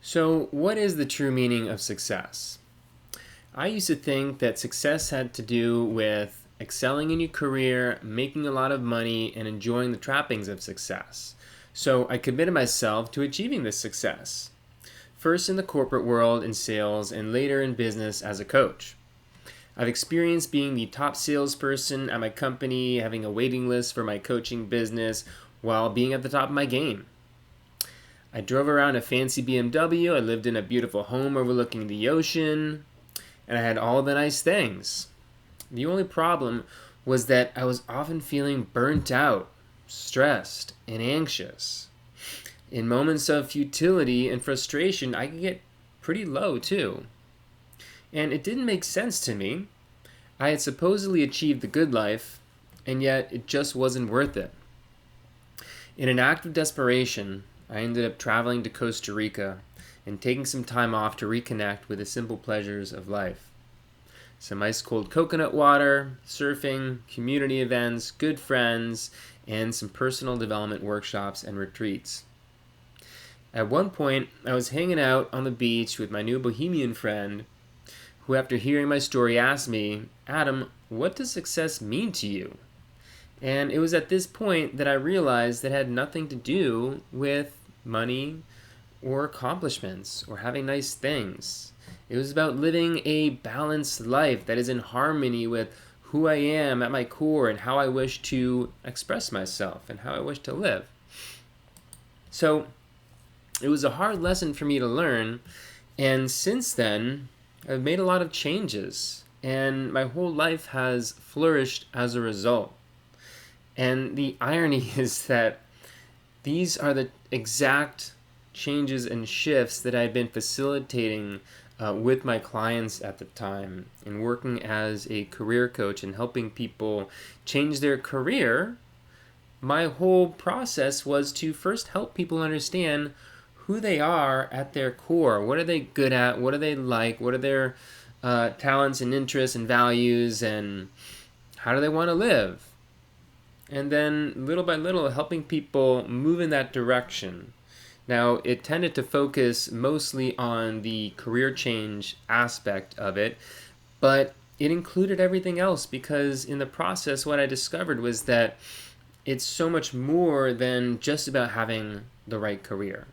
So, what is the true meaning of success? I used to think that success had to do with excelling in your career, making a lot of money, and enjoying the trappings of success. So, I committed myself to achieving this success. First in the corporate world in sales, and later in business as a coach. I've experienced being the top salesperson at my company, having a waiting list for my coaching business, while being at the top of my game. I drove around a fancy BMW, I lived in a beautiful home overlooking the ocean, and I had all the nice things. The only problem was that I was often feeling burnt out, stressed, and anxious. In moments of futility and frustration, I could get pretty low too. And it didn't make sense to me. I had supposedly achieved the good life, and yet it just wasn't worth it. In an act of desperation, I ended up traveling to Costa Rica and taking some time off to reconnect with the simple pleasures of life. Some ice cold coconut water, surfing, community events, good friends, and some personal development workshops and retreats. At one point, I was hanging out on the beach with my new bohemian friend, who, after hearing my story, asked me, "Adam, what does success mean to you?" And it was at this point that I realized that it had nothing to do with money or accomplishments or having nice things. It was about living a balanced life that is in harmony with who I am at my core and how I wish to express myself and how I wish to live. So it was a hard lesson for me to learn. And since then, I've made a lot of changes and my whole life has flourished as a result. And the irony is that these are the exact changes and shifts that I've been facilitating with my clients at the time in working as a career coach and helping people change their career. My whole process was to first help people understand who they are at their core. What are they good at? What do they like? What are their talents and interests and values? And how do they want to live? And then little by little helping people move in that direction. Now, it tended to focus mostly on the career change aspect of it, but it included everything else because in the process what I discovered was that it's so much more than just about having the right career.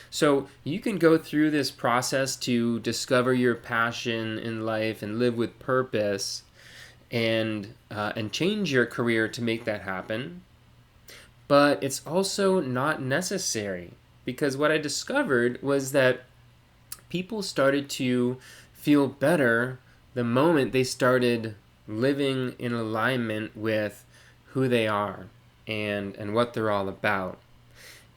So you can go through this process to discover your passion in life and live with purpose and change your career to make that happen. But it's also not necessary because what I discovered was that people started to feel better the moment they started living in alignment with who they are and what they're all about.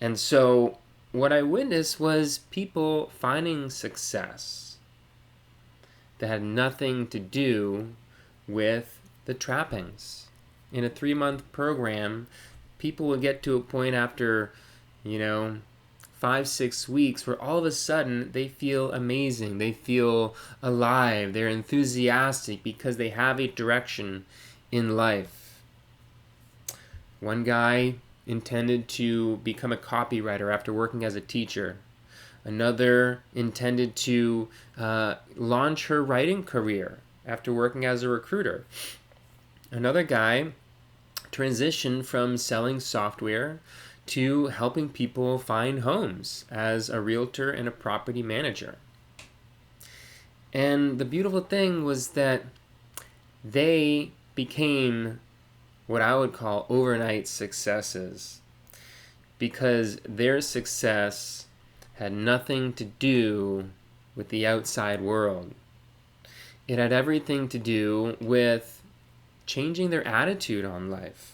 And so what I witnessed was people finding success that had nothing to do with the trappings. In a 3-month program, people would get to a point after, 5-6 weeks where all of a sudden they feel amazing, they feel alive, they're enthusiastic because they have a direction in life. One guy intended to become a copywriter after working as a teacher. Another intended to launch her writing career after working as a recruiter. Another guy transitioned from selling software to helping people find homes as a realtor and a property manager. And the beautiful thing was that they became what I would call overnight successes because their success had nothing to do with the outside world. It had everything to do with changing their attitude on life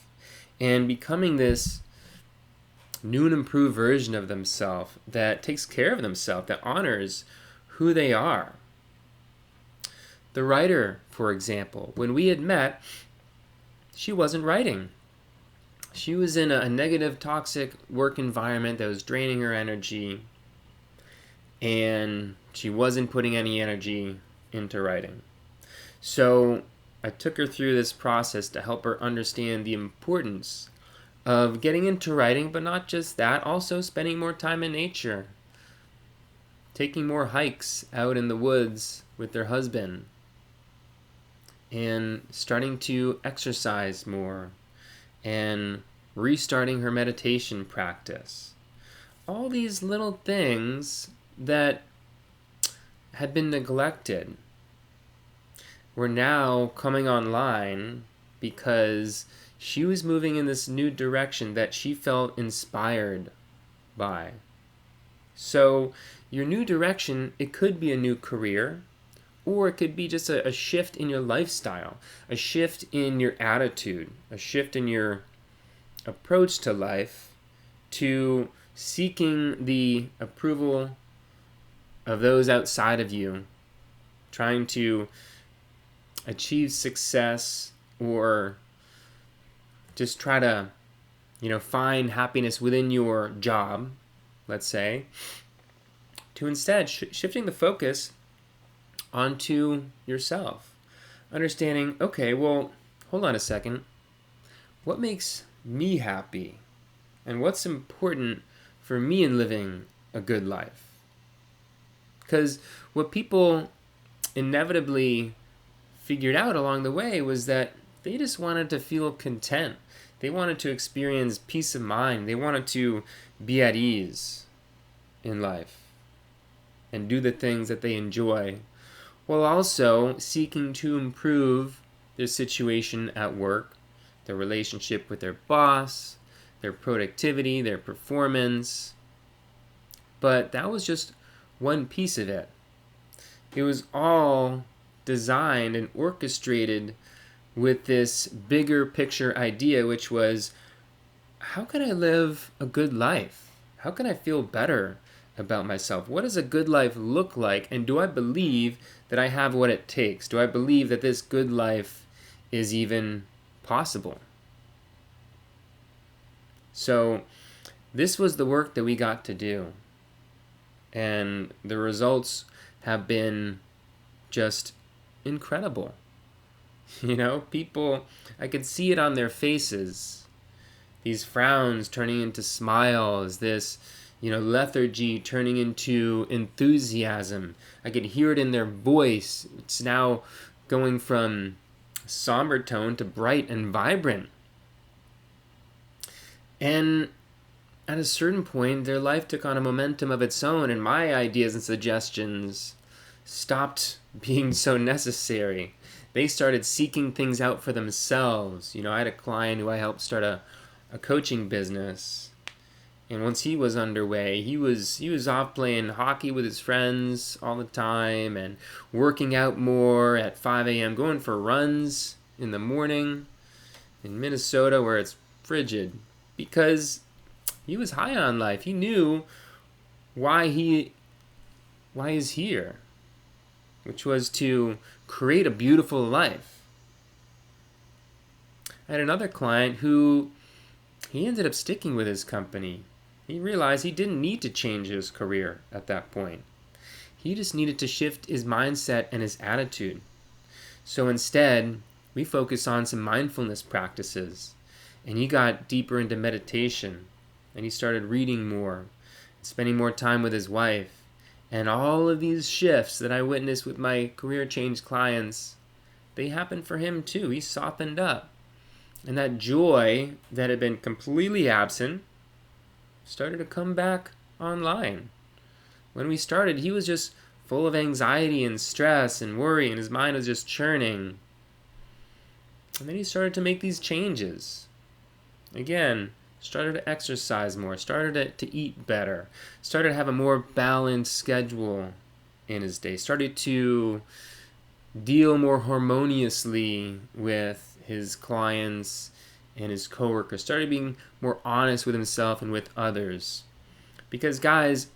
and becoming this new and improved version of themselves that takes care of themselves, that honors who they are. The writer, for example, when we had met, she wasn't writing. She was in a negative, toxic work environment that was draining her energy, and she wasn't putting any energy into writing. So I took her through this process to help her understand the importance of getting into writing, but not just that, also spending more time in nature, taking more hikes out in the woods with their husband, and starting to exercise more, and restarting her meditation practice. All these little things that had been neglected were now coming online because she was moving in this new direction that she felt inspired by. So your new direction, it could be a new career, or it could be just a shift in your lifestyle, a shift in your attitude, a shift in your approach to life, to seeking the approval of those outside of you, trying to achieve success, or just try to, find happiness within your job, let's say, to instead shifting the focus onto yourself. Understanding, okay, well, hold on a second. What makes me happy? And what's important for me in living a good life? Because what people inevitably figured out along the way was that they just wanted to feel content. They wanted to experience peace of mind. They wanted to be at ease in life and do the things that they enjoy, while also seeking to improve their situation at work, their relationship with their boss, their productivity, their performance. But that was just one piece of it. It was all designed and orchestrated with this bigger picture idea, which was, how can I live a good life? How can I feel better about myself? What does a good life look like? And do I believe that I have what it takes? Do I believe that this good life is even possible? So this was the work that we got to do. And the results have been just incredible. People, I could see it on their faces. These frowns turning into smiles, this, lethargy turning into enthusiasm. I could hear it in their voice. It's now going from somber tone to bright and vibrant. And at a certain point, their life took on a momentum of its own, and my ideas and suggestions stopped being so necessary. They started seeking things out for themselves. I had a client who I helped start a coaching business, and once he was underway, he was off playing hockey with his friends all the time and working out more at 5 a.m., going for runs in the morning in Minnesota where it's frigid, because he was high on life. He knew why he's here, which was to create a beautiful life. I had another client who he ended up sticking with his company. He realized he didn't need to change his career at that point. He just needed to shift his mindset and his attitude. So instead, we focused on some mindfulness practices, and he got deeper into meditation, and he started reading more, spending more time with his wife. And all of these shifts that I witnessed with my career change clients, they happened for him too. He softened up. And that joy that had been completely absent started to come back online. When we started, he was just full of anxiety and stress and worry, and his mind was just churning. And then he started to make these changes. Again, started to exercise more, started to eat better, started to have a more balanced schedule in his day, started to deal more harmoniously with his clients and his coworkers, started being more honest with himself and with others. Because guys,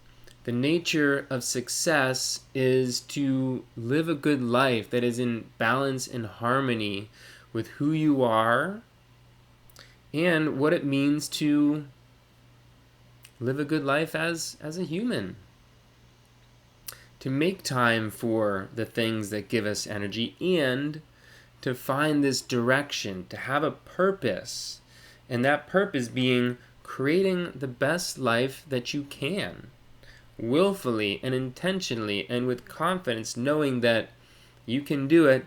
the nature of success is to live a good life that is in balance and harmony with who you are and what it means to live a good life as a human. To make time for the things that give us energy, and to find this direction, to have a purpose, and that purpose being creating the best life that you can. willfully and intentionally and with confidence, knowing that you can do it,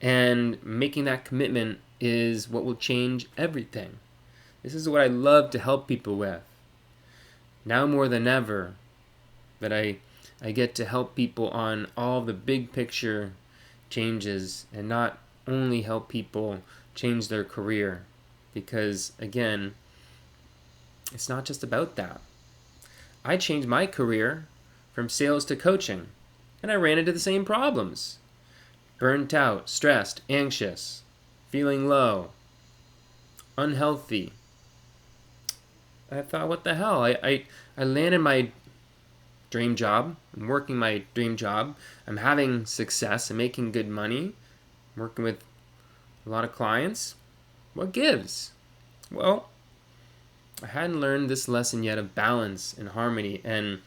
and making that commitment is what will change everything. This is what I love to help people with. Now more than ever, that I get to help people on all the big picture changes and not only help people change their career. Because again, it's not just about that. I changed my career from sales to coaching, and I ran into the same problems. Burnt out, stressed, anxious, feeling low, unhealthy. I thought, what the hell? I landed my dream job. I'm working my dream job. I'm having success. I'm making good money. I'm working with a lot of clients. What gives? Well, I hadn't learned this lesson yet of balance and harmony and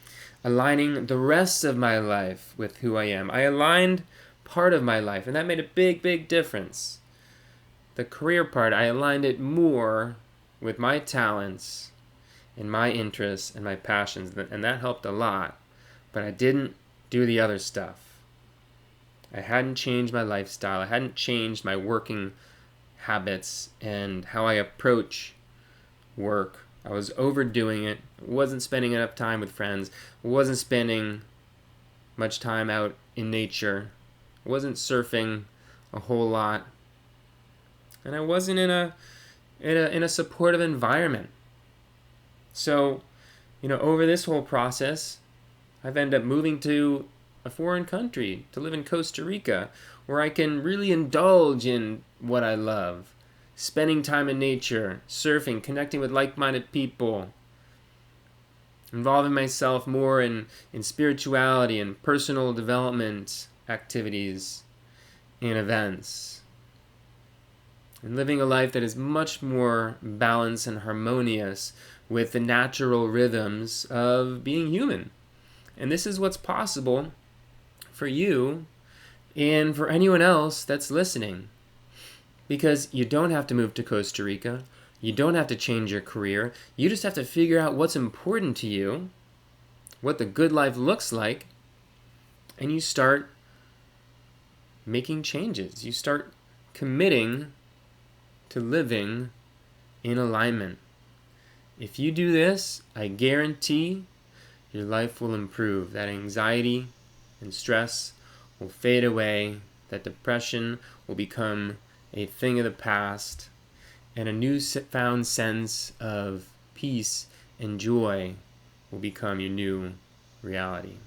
aligning the rest of my life with who I am. I aligned part of my life, and that made a big, big difference. The career part, I aligned it more with my talents and my interests and my passions, and that helped a lot. But I didn't do the other stuff. I hadn't changed my lifestyle. I hadn't changed my working habits and how I approach work. I was overdoing it. Wasn't spending enough time with friends. Wasn't spending much time out in nature. Wasn't surfing a whole lot. And I wasn't in a supportive environment. So, over this whole process, I've ended up moving to a foreign country to live in Costa Rica, where I can really indulge in what I love. Spending time in nature, surfing, connecting with like-minded people, involving myself more in spirituality and personal development activities and events, and living a life that is much more balanced and harmonious with the natural rhythms of being human. And this is what's possible for you and for anyone else that's listening. Because you don't have to move to Costa Rica. You don't have to change your career. You just have to figure out what's important to you, what the good life looks like, and you start making changes. You start committing to living in alignment. If you do this, I guarantee your life will improve. That anxiety and stress will fade away. That depression will become a thing of the past. And a newfound sense of peace and joy will become your new reality.